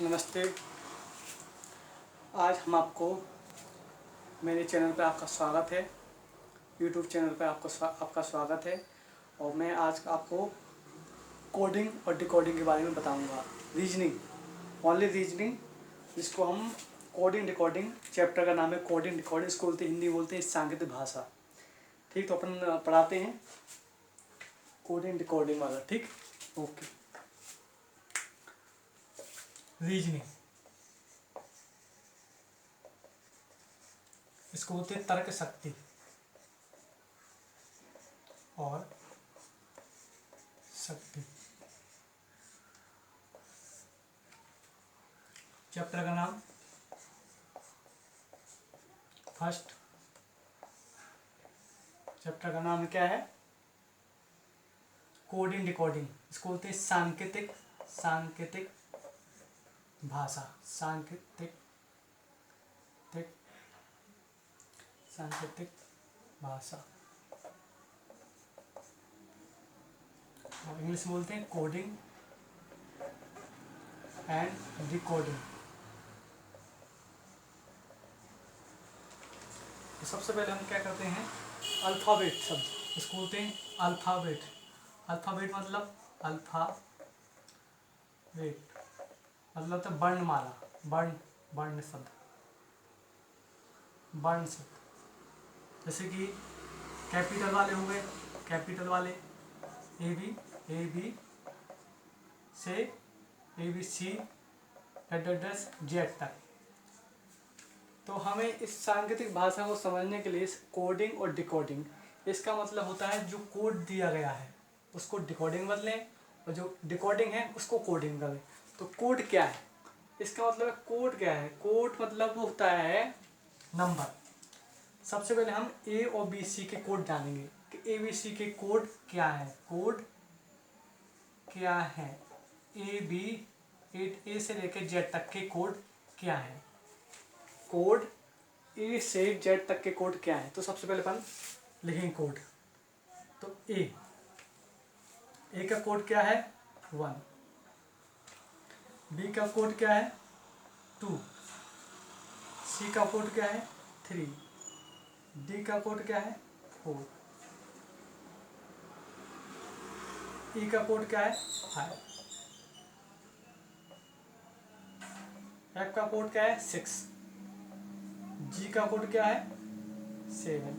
नमस्ते। आज हम आपको मेरे चैनल पर आपका स्वागत है। यूट्यूब चैनल पर आपका स्वागत है और मैं आज आपको कोडिंग और डिकोडिंग के बारे में बताऊंगा। रीजनिंग, ओनली रीजनिंग, जिसको हम कोडिंग डिकोडिंग, चैप्टर का नाम है कोडिंग डिकोडिंग। इसको बोलते हैं, हिंदी बोलते हैं सांकेतिक भाषा। ठीक, तो अपन पढ़ाते हैं कोडिंग डिकोडिंग वाला। ठीक, ओके। रीजनिंग, इसको बोलते हैं तर्क शक्ति और शक्ति। चैप्टर का नाम फर्स्ट, चैप्टर का नाम क्या है? Coding decoding. इसको बोलते हैं सांकेतिक भाषा। सांकेतिक भाषा, और इंग्लिश में बोलते हैं कोडिंग एंड डिकोडिंग। तो सबसे पहले हम क्या करते हैं, अल्फ़ाबेट शब्द, इसको बोलते हैं अल्फ़ाबेट। अल्फ़ाबेट मतलब अल्फ़ाबेट मतलब तो वर्णमाला, वर्ण शब्द, वर्ण शब्द। जैसे कि कैपिटल वाले हो गए, कैपिटल वाले ए बी से ABC Z तक। तो हमें इस सांकेतिक भाषा को समझने के लिए कोडिंग और डिकोडिंग, इसका मतलब होता है जो कोड दिया गया है उसको डिकोडिंग बदलें और जो डिकोडिंग है उसको कोडिंग करें। तो कोड क्या है? इसका मतलब कोड क्या है? कोड मतलब होता है नंबर। सबसे पहले हम A और BC के कोड जानेंगे कि ABC के कोड क्या है। कोड क्या है? A से लेकर Z तक के कोड क्या है? कोड A से Z तक के कोड क्या है? तो सबसे पहले अपन लिखेंगे कोड। तो A का कोड क्या है? 1। B का कोड क्या है? 2। C का कोड क्या है? 3। D का कोड क्या है? 4। E का कोड क्या है? 5। F का कोड क्या है? 6। G का कोड क्या है? 7।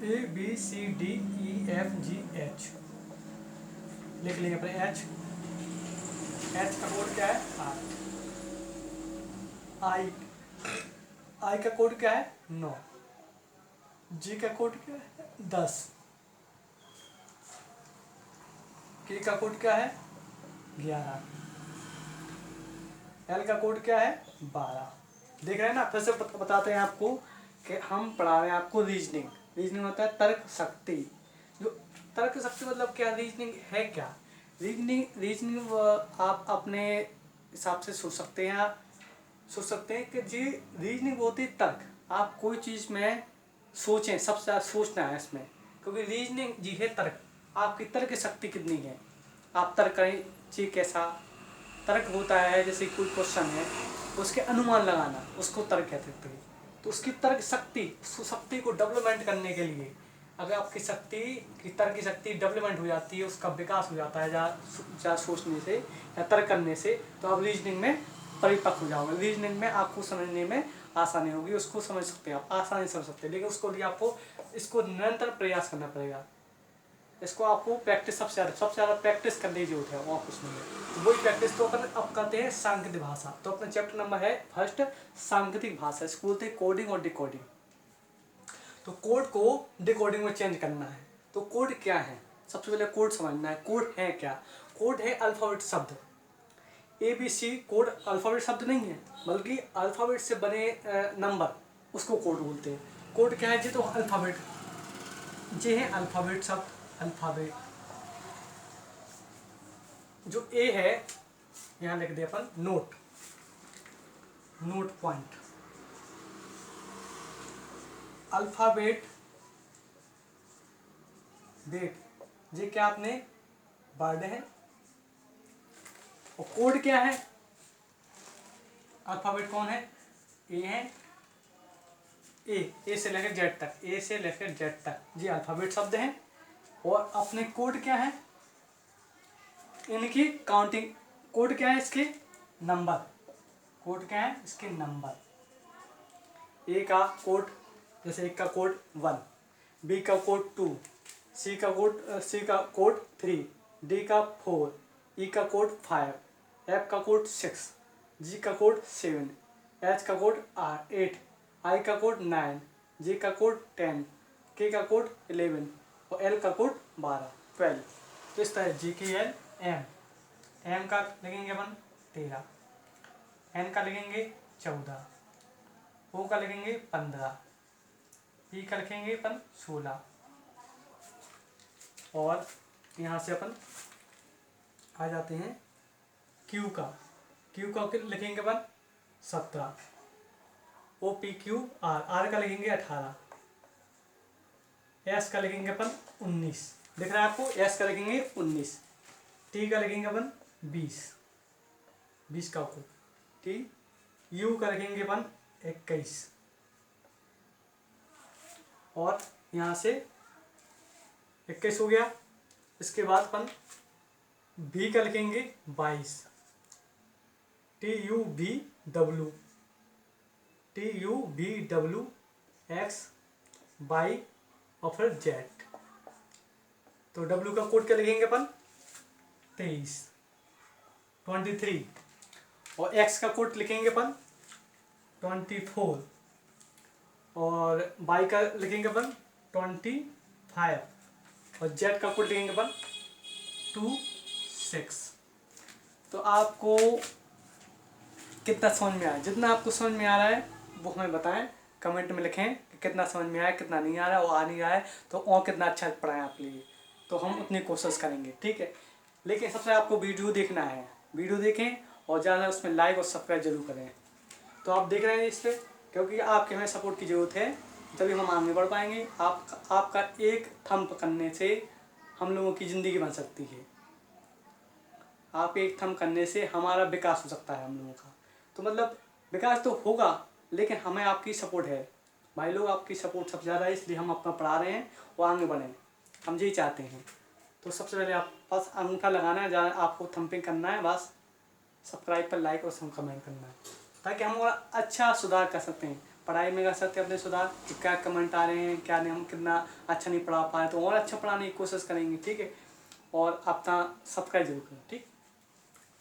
A B C D E F G H लिख लेंगे अपने H का कोड क्या है? 8। I का कोड क्या है? 9। G का कोड क्या है? 10। K का कोड क्या है? 11। L का कोड क्या है? 12। देख रहे हैं ना? फिर से बताते हैं आपको कि हम पढ़ा रहे हैं आपको रीजनिंग। रीजनिंग होता है तर्क शक्ति। जो तर्क शक्ति मतलब क्या, रीजनिंग है क्या? रीजनिंग आप अपने हिसाब से सोच सकते हैं कि जी रीजनिंग होती है तर्क। आप कोई चीज़ में सोचें, सबसे ज़्यादा सोचना है इसमें, क्योंकि रीजनिंग जी है तर्क। आपकी तर्क शक्ति कितनी है, आप तर्क करें जी कैसा तर्क होता है। जैसे कोई क्वेश्चन है, उसके अनुमान लगाना, उसको तर्क कहते हैं। तो उसकी तर्क शक्ति, उस शक्ति को डेवलपमेंट करने के लिए, अगर आपकी तर्क की शक्ति डेवलपमेंट हो जाती है, उसका विकास हो जाता है या सोचने से या तर्क करने से, तो आप रीजनिंग में परिपक्व हो जाओगे। रीजनिंग में आपको समझने में आसानी होगी, उसको समझ सकते हैं आप, आसानी समझ सकते हैं। लेकिन उसको लिए आपको इसको निरंतर प्रयास करना पड़ेगा। इसको आपको प्रैक्टिस सबसे ज़्यादा प्रैक्टिस करने की जरूरत है, और कुछ नहीं है। तो वही प्रैक्टिस तो अपन अब करते हैं सांकेतिक भाषा। तो अपना चैप्टर नंबर है फर्स्ट, सांकेतिक भाषा। इसको बोलते हैं कोडिंग और डिकोडिंग। तो कोड को डिकोडिंग में चेंज करना है। तो कोड क्या है? सबसे पहले कोड समझना है। कोड है क्या? कोड है अल्फाबेट शब्द। ABC कोड अल्फाबेट शब्द नहीं है, बल्कि अल्फाबेट से बने नंबर, उसको कोड बोलते हैं। कोड क्या है जी? तो अल्फाबेट जी है अल्फाबेट शब्द। अल्फाबेट जो A है, यहाँ लिख दे अपन नोट पॉइंट। अल्फाबेट बेट, ये क्या आपने वर्ड है, और कोड क्या है, अल्फाबेट कौन है, ए है, ए से लेकर जेड तक, ए से लेकर जेड तक जी अल्फाबेट शब्द हैं। और अपने कोड क्या है, इनकी काउंटिंग, कोड क्या है इसके, नंबर, कोड क्या है इसके नंबर। ए का कोड, जैसे एक का कोड 1, बी का कोड 2, सी का कोड 3, डी का 4, ई का कोड 5, एफ का कोड 6, जी का कोड 7, एच का कोड 8, आई का कोड 9, जे का कोड 10, के का कोड 11 और एल का कोड 12। तो इस तरह जी के एल एम, एम का लिखेंगे अपन 13, एन का लिखेंगे 14, ओ का लिखेंगे 15, पी का लिखेंगे अपन 16 और यहाँ से अपन आ जाते हैं क्यू का लिखेंगे अपन 17, O P Q R, R का लिखेंगे 18, एस का लिखेंगे अपन 19, दिख रहा है आपको, एस का लिखेंगे 19, टी का लिखेंगे अपन 20 का कोड टी, यू का लिखेंगे अपन 21 और यहाँ से 21 हो गया। इसके बाद अपन भी का लिखेंगे 22, TUVW X Y और फिर Z। तो W का कोड क्या लिखेंगे अपन 23 और X का कोड लिखेंगे अपन 24 और Y का लिखेंगे अपन 25 और Z का कोड लिखेंगे अपन 26। तो आपको कितना समझ में आया, जितना आपको समझ में आ रहा है वो हमें बताएं, कमेंट में लिखें कि कितना समझ में आया, कितना नहीं आ रहा है, और आ नहीं रहा है तो और कितना अच्छा पढ़ाएं आप लिए, तो हम उतनी कोशिश करेंगे, ठीक है। लेकिन सबसे आपको वीडियो देखना है, वीडियो देखें और ज़्यादा उसमें लाइक और सब्सक्राइब जरूर करें। तो आप देख रहे हैं इस पर, क्योंकि आपके हमें सपोर्ट की ज़रूरत है, तभी हम आगे बढ़ पाएंगे। आपका एक थंब करने से हम लोगों की ज़िंदगी बन सकती है, आप एक थंब करने से हमारा विकास हो सकता है हम लोगों का। तो मतलब विकास तो होगा, लेकिन हमें आपकी सपोर्ट है भाई लोग, आपकी सपोर्ट सबसे ज़्यादा है, इसलिए हम अपना पढ़ा रहे हैं और आगे बढ़ें, हम यही चाहते हैं। तो सबसे पहले आप बस अंगूठा लगाना है, जहाँ आपको थंपिंग करना है, बस सब्सक्राइब पर लाइक और कमेंट करना है, ताकि हम और अच्छा सुधार कर सकते हैं, पढ़ाई में कर सकते हैं अपने सुधार, कि क्या कमेंट आ रहे हैं क्या नहीं, हम कितना अच्छा नहीं पढ़ा पाए तो और अच्छा पढ़ाने की कोशिश करेंगे, ठीक है। और अपना सब्सक्राइब जरूर करें, ठीक।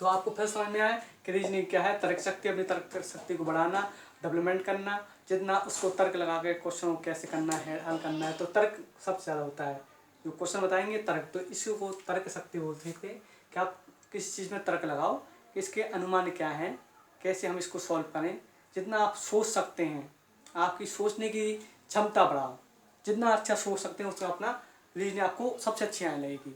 तो आपको फिर समझ में आए कि रीजनिंग क्या है, तर्क शक्ति, अपनी तर्क शक्ति को बढ़ाना, डेवलपमेंट करना, जितना उसको तर्क लगा के क्वेश्चन को कैसे करना है, हल करना है, तो तर्क सबसे ज़्यादा होता है। जो क्वेश्चन बताएंगे तर्क, तो इसी को तर्क शक्ति बोलते थे कि आप किसी चीज़ में तर्क लगाओ कि इसके अनुमान क्या हैं, कैसे हम इसको सॉल्व करें। जितना आप सोच सकते हैं, आपकी सोचने की क्षमता बढ़ाओ, जितना अच्छा सोच सकते हैं उसका अपना रीजनिंग आपको सबसे अच्छी आने लगेगी।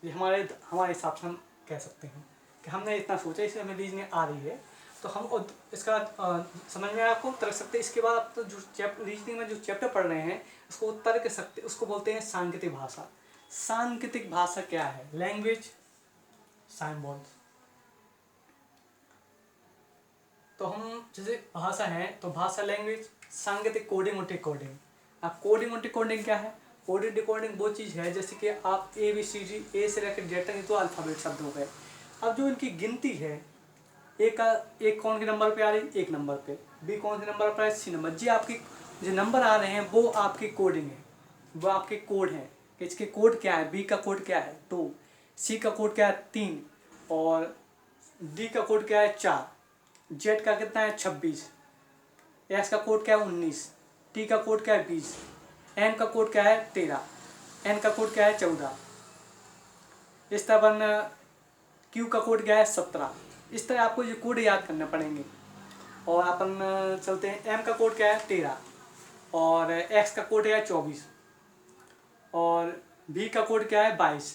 ये हमारे हिसाब से हम कह सकते हैं कि हमने इतना सोचा, इसलिए हमें रीजनिंग आ रही है। तो हम इसका समझ में आपको तर्क सकते। इसके बाद आप तो जो रीजनिंग में जो चैप्टर पढ़ रहे हैं उसको तर्क सकते, उसको बोलते हैं सांकेतिक भाषा। सांकेतिक भाषा क्या है, लैंग्वेज साइंबॉल्स। तो हम जैसे भाषा है तो भाषा लैंग्वेज, सांकेतिक कोडिंग और डिकोडिंग। अब कोडिंग और डिकोडिंग क्या है, कोडिंग डिकोडिंग वो चीज़ है जैसे कि आप ABCD, ए से लेकर जेड तक, तो अल्फ़ाबेट शब्द हो गए। अब जो इनकी गिनती है, एक कौन के नंबर पे आ रही है, एक नंबर पे, बी कौन से नंबर पर है, सी नंबर, जी आपकी जो नंबर आ रहे हैं वो आपकी कोडिंग है, वो आपके कोड हैं कि इसके कोड क्या है। बी का कोड क्या है 2, सी का कोड क्या है 3 और डी का कोड क्या है 4, जेड का कितना है 26, एस का कोड क्या है 19, टी का कोड क्या है 20, एम का कोड क्या है 13, एन का कोड क्या है 14, इस तरह अपन क्यू का कोड क्या है 17। इस तरह आपको ये कोड याद करने पड़ेंगे। और अपन चलते हैं, एम का कोड क्या है 13 और एक्स का कोड है 24 और बी का कोड क्या है 22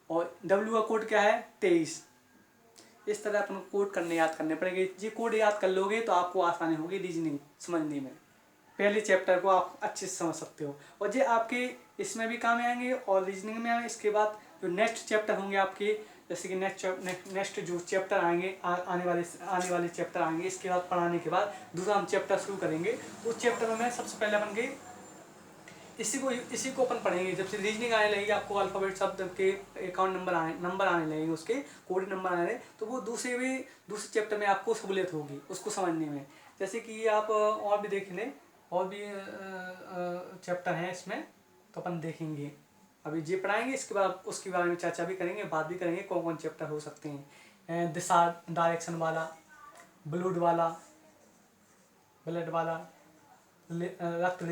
और डब्ल्यू का कोड क्या है 23। इस तरह अपन कोड याद करने पड़ेंगे। ये कोड याद कर लोगे तो आपको आसानी होगी रीजनिंग समझने में, पहले चैप्टर को आप अच्छे से समझ सकते हो और ये आपके इसमें भी काम आएंगे और रीजनिंग में आएंगे। इसके बाद जो नेक्स्ट चैप्टर होंगे आपके, जैसे कि नेक्स्ट जो चैप्टर आएंगे आने वाले चैप्टर आएंगे, इसके बाद पढ़ाने के बाद दूसरा हम चैप्टर शुरू करेंगे। उस चैप्टर में सबसे पहले अपन के इसी को अपन पढ़ेंगे। जब से रीजनिंग आने लगेगी आपको, अल्फ़ाबेट शब्द के अकाउंट नंबर आने लगेंगे, उसके कोड नंबर आने लगेंगे, तो वो दूसरे चैप्टर में आपको सहूलियत होगी उसको समझने में। जैसे कि आप और भी देख लें, और भी चैप्टर हैं इसमें, तो अपन देखेंगे। अभी ये पढ़ाएंगे, इसके बाद उसके बारे में चर्चा भी करेंगे, बात भी करेंगे कौन कौन चैप्टर हो सकते हैं। दिशा डायरेक्शन वाला, ब्लड वाला, रक्त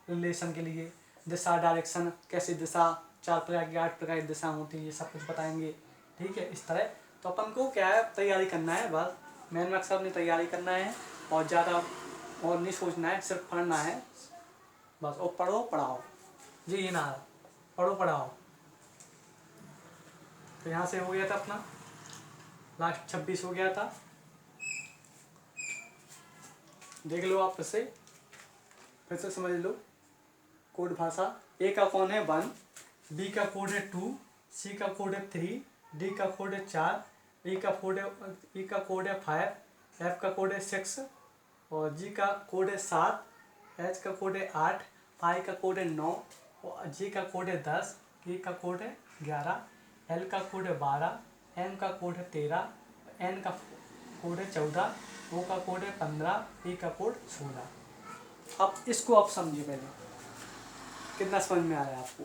रिलेशन के लिए दिशा डायरेक्शन, कैसे दिशा, 4 प्रकार की 8 प्रकार की दिशा होती है, ये सब कुछ बताएंगे। ठीक है, इस तरह तो अपन को क्या है, तैयारी करना है, बस मेन मकसद अपनी तैयारी करना है, और ज़्यादा और नहीं सोचना है, सिर्फ पढ़ना है बस। और पढ़ो पढ़ाओ, जी ये ना, पढ़ो पढ़ाओ। तो यहाँ से हो गया था अपना लास्ट 26 हो गया था, देख लो आप फिर से समझ लो। कोड भाषा, ए का कौन है 1, बी का कोड है 2, सी का कोड है 3, डी का कोड है 4, ई का कोड है 5, एफ का कोड है 6, और जी का कोड है 7, एच का कोड है 8, आई का कोड है 9, और जी का कोड है 10, ई का कोड है 11, एल का कोड है 12, एम का कोड है 13, एन का कोड है 14, ओ का कोड है 15, ई का कोड 16। अब इसको आप समझिए पहले, कितना समझ में आ रहा है आपको।